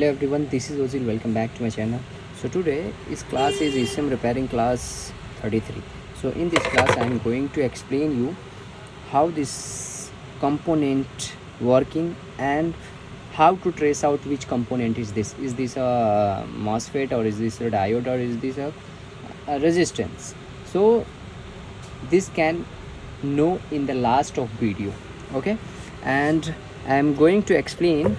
Hello everyone, this is Ozil. Welcome back to my channel. So today this class is ECM repairing class 33. So in this class I am going to explain you how this component working and how to trace out which component is this. Is this a MOSFET or is this a diode or is this a resistance? So this can know in the last of video. Okay, and I am going to explain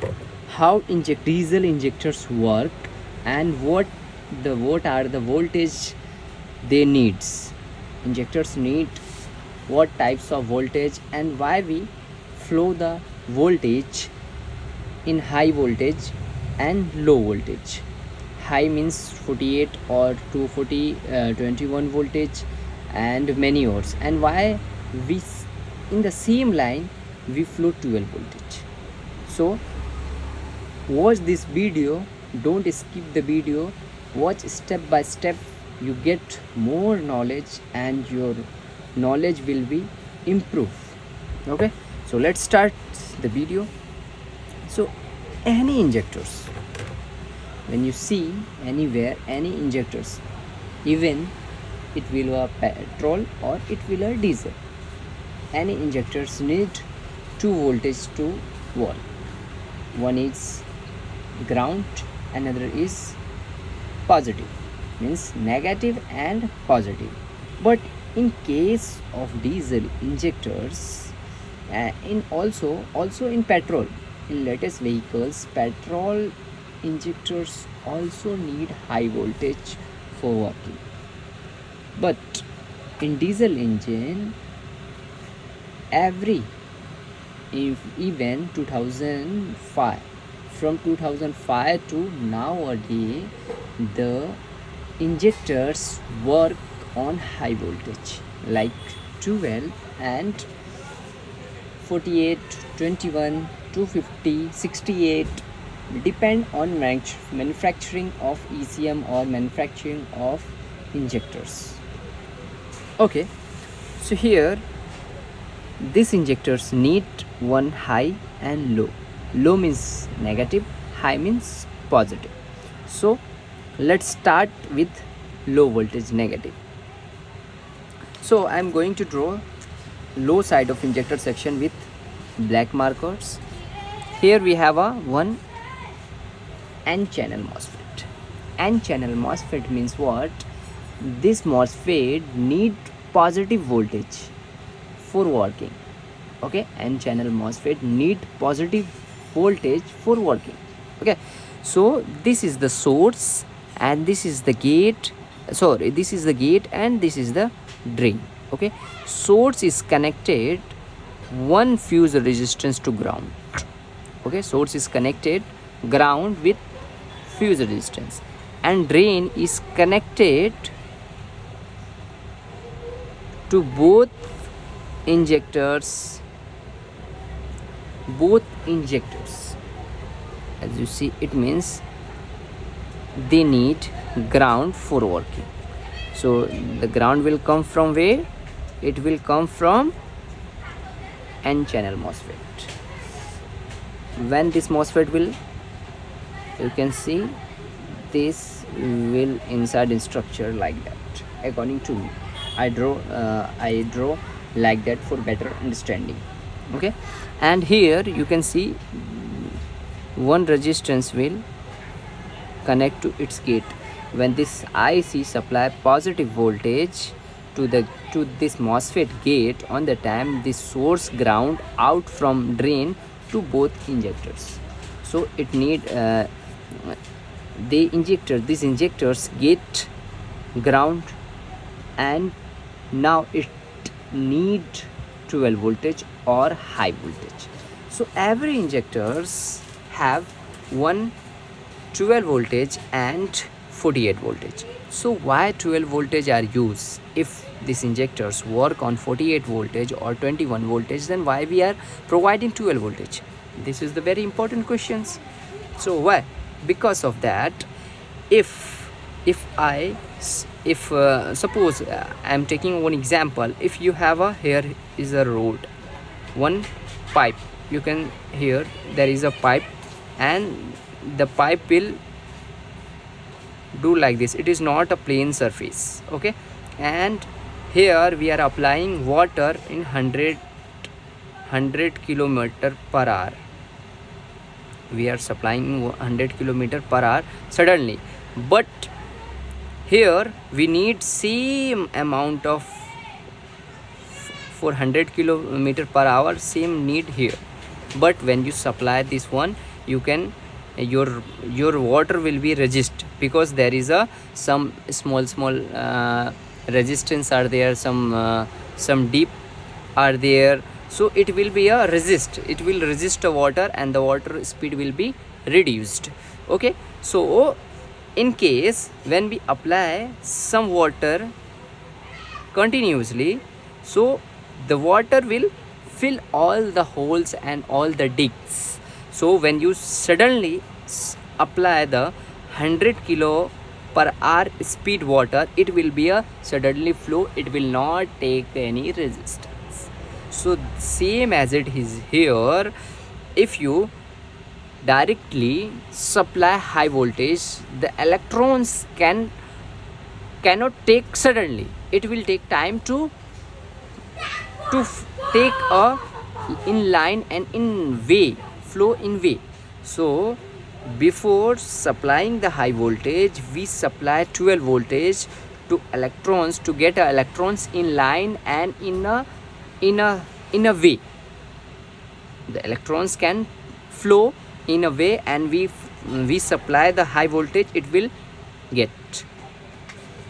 how diesel injectors work and what are the voltage they needs. Injectors need what types of voltage and why we flow the voltage in high voltage and low voltage. High means 48 or 240 21 voltage and many hours, and why we in the same line we flow 12 voltage. So watch this video, don't skip the video, watch step by step. You get more knowledge and your knowledge will be improved. Okay, so let's start the video. So any injectors, when you see anywhere any injectors, even it will a petrol or it will a diesel, any injectors need two voltage to work. One is ground, another is positive, means negative and positive. But in case of diesel injectors, in also in petrol, in latest vehicles, petrol injectors also need high voltage for working. But in diesel engine, even 2005, from 2005 to nowadays, the injectors work on high voltage like 12 and 48, 21, 250, 68, depend on manufacturing of ECM or manufacturing of injectors. Okay, so here these injectors need one high and low. Low means negative, high means positive. So let's start with low voltage, negative. So I am going to draw low side of injector section with black markers. Here we have a one N channel MOSFET. N channel MOSFET means what? This MOSFET need positive voltage for working. Okay, N channel MOSFET need positive voltage for working. Okay, so this is the source and this is the gate. Sorry, this is the gate and this is the drain. Okay, source is connected one fuse resistance to ground. Okay, source is connected ground with fuse resistance, and drain is connected to both injectors. As you see, it means they need ground for working. So the ground will come from where? It will come from N channel MOSFET. When this MOSFET will, you can see this will inside in structure like that. According to me, I draw like that for better understanding. Okay, and here you can see one resistance will connect to its gate. When this IC supply positive voltage to this MOSFET gate, on the time this source ground out from drain to both injectors. So it need these injectors get ground, and now it need 12 voltage or high voltage. So every injectors have one 12 voltage and 48 voltage. So why 12 voltage are used? If these injectors work on 48 voltage or 21 voltage, then why we are providing 12 voltage? This is the very important questions. So why? Because of that, if suppose I am taking one example. If you have here is a road, one pipe, you can here there is a pipe and the pipe will do like this. It is not a plain surface. Okay, and here we are applying water in 100 kilometer per hour. We are supplying 100 kilometer per hour suddenly, but here we need same amount of 400 kilometer per hour, same need here. But when you supply this one, you can your water will be resist, because there is a some small resistance are there, some deep are there, so it will be a resist, it will resist the water and the water speed will be reduced. Okay, so in case when we apply some water continuously, so the water will fill all the holes and all the digs. So when you suddenly apply the 100 kilo per hour speed water, it will be a suddenly flow, it will not take any resistance. So same as it is here, if you directly supply high voltage, the electrons cannot take suddenly, it will take time to take a in line and in way, flow in way. So before supplying the high voltage, we supply 12 voltage to electrons to get electrons in line and in a way. The electrons can flow in a way, and we supply the high voltage, it will get.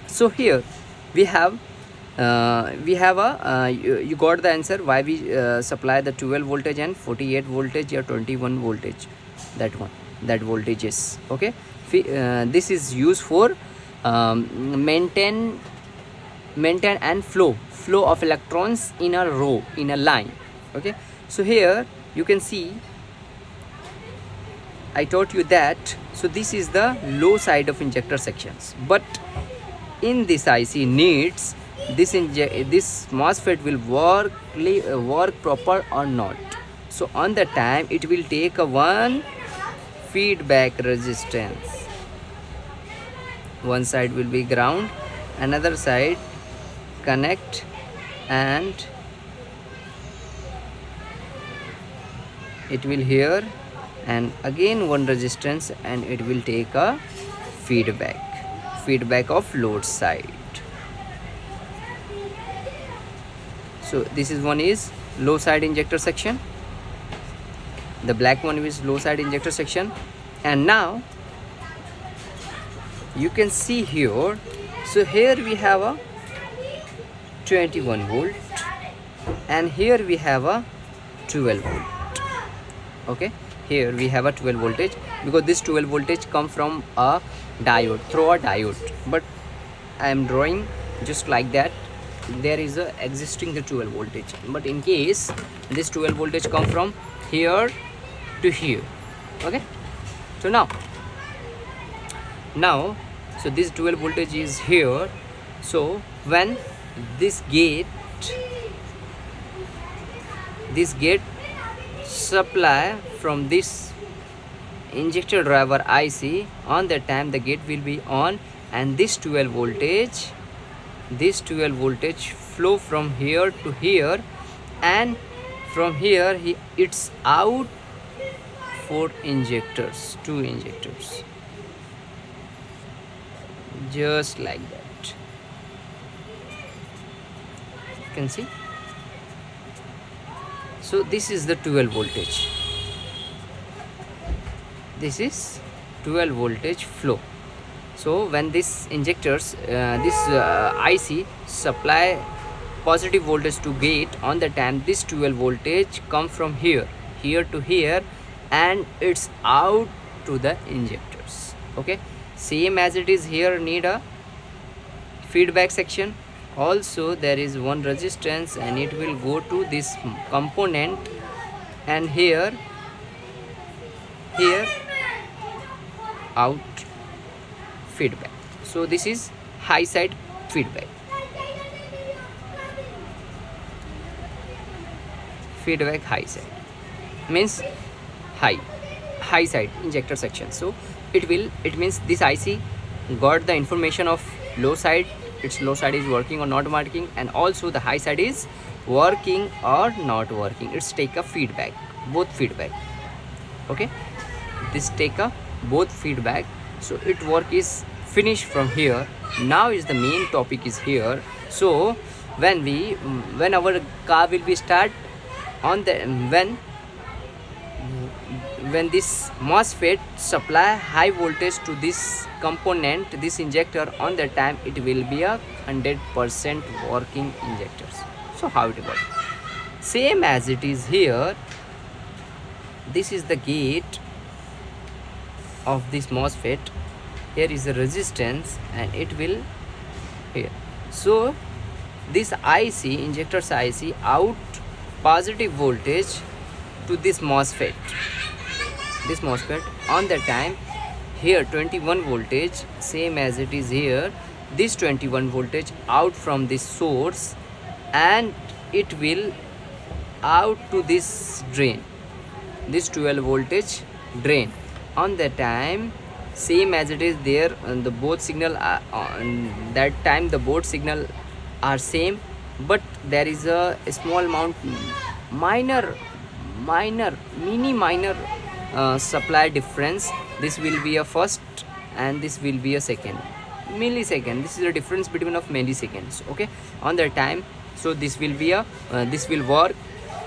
So here we have you got the answer why we supply the 12 voltage and 48 voltage or 21 voltage, that voltages. Okay, this is used for maintain and flow of electrons in a row, in a line. Okay, so here you can see I taught you that. So this is the low side of injector sections, but in this IC needs this MOSFET will work proper or not. So on the time it will take a one feedback resistance. One side will be ground, another side connect, and it will here, and again one resistance, and it will take a feedback of load side. So this is one is low side injector section, the black one is low side injector section. And now you can see here, so here we have a 21 volt and here we have a 12 volt. Okay, here we have a 12 voltage, because this 12 voltage come from a diode, through a diode, but I am drawing just like that. There is a existing the 12 voltage, but in case this 12 voltage come from here to here. Okay, so now so this 12 voltage is here. So when this gate supply from this injector driver IC, on the time the gate will be on, and this 12 voltage flow from here to here, and from here it's out for injectors, 2 injectors, just like that. You can see. So this is the 12 voltage, this is 12 voltage flow. So when this injectors IC supply positive voltage to gate, on the time this 12 voltage come from here to here, and it's out to the injectors. Okay, same as it is here, need a feedback section. Also there is one resistance, and it will go to this component, and here out feedback. So this is high side feedback high side means high high side injector section. So it means this IC got the information of low side, its low side is working or not working, and also the high side is working or not working. It's take a feedback, both feedback. Okay, this take a both feedback. So it work is finished from here. Now is the main topic is here. So when our car will be start on the when this MOSFET supply high voltage to this component, this injector, on that time it will be a 100% working injectors. So how it works? Same as it is here. This is the gate of this MOSFET. Here is the resistance and it will here. So this IC, injectors IC, out positive voltage to this MOSFET. This MOSFET on the time here 21 voltage, same as it is here. This 21 voltage out from this source and it will out to this drain, this 12 voltage drain. On the time same as it is there, the both signal on that time the both signal are same, but there is a small amount minor supply difference. This will be a first and this will be a second millisecond. This is the difference between of milliseconds. Okay, on that time. So this will be a this will work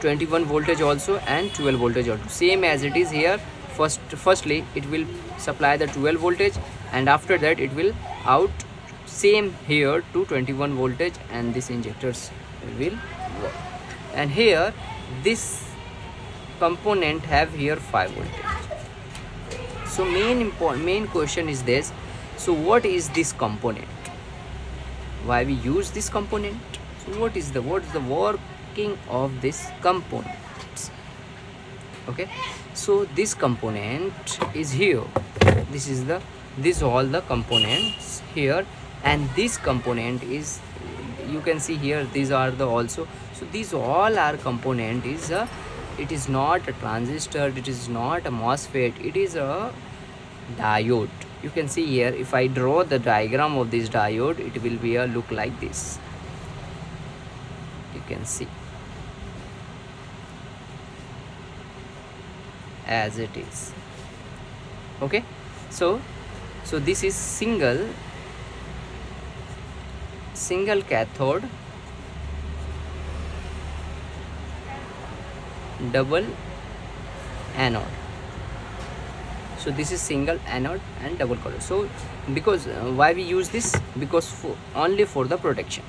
21 voltage also and 12 voltage also, same as it is here. Firstly it will supply the 12 voltage and after that it will out same here to 21 voltage and this injectors will work. And here this component have here 5 voltage. So main question is this. So what is this component? Why we use this component? So what is the working of this component? Okay, so this component is here. This all the components here, and this component is, you can see here, these are the also. So these all are component is it is not a transistor, it is not a MOSFET, it is a diode. You can see here, if I draw the diagram of this diode, it will be a look like this. You can see as it is. Okay, so this is single cathode, double anode. So this is single anode and double cathode. So because why we use this? Because only for the protection,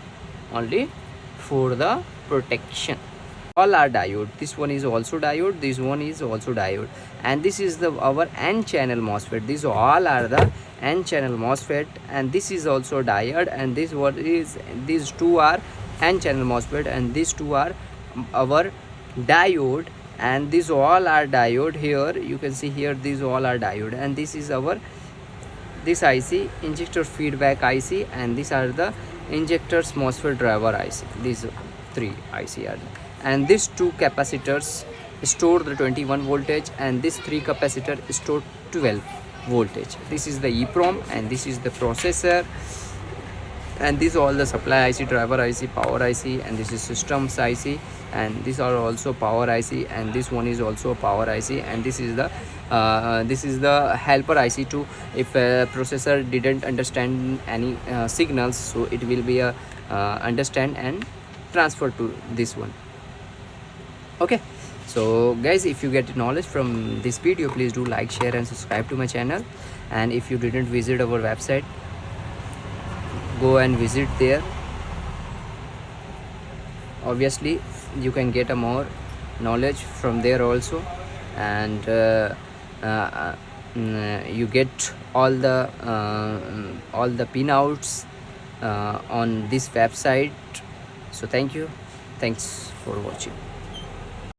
all are diode. This one is also diode, this one is also diode, and this is the our n channel MOSFET. These all are the n channel MOSFET, and this is also diode, and this what is, these two are n channel MOSFET and these two are our diode, and these all are diode. Here you can see here these all are diode, and this is our this IC injector feedback IC, and these are the injectors MOSFET driver IC. These three IC are, and these two capacitors store the 21 voltage, and this three capacitor store 12 voltage. This is the EEPROM, and this is the processor, and these all the supply IC, driver IC, power IC, and this is systems IC, and these are also power IC, and this one is also a power IC, and this is the helper IC too. If a processor didn't understand any signals, so it will be a understand and transfer to this one. Okay, so guys, if you get knowledge from this video, please do like, share and subscribe to my channel. And if you didn't visit our website, go and visit there. Obviously you can get a more knowledge from there also, and you get all the pinouts on this website. So thanks for watching.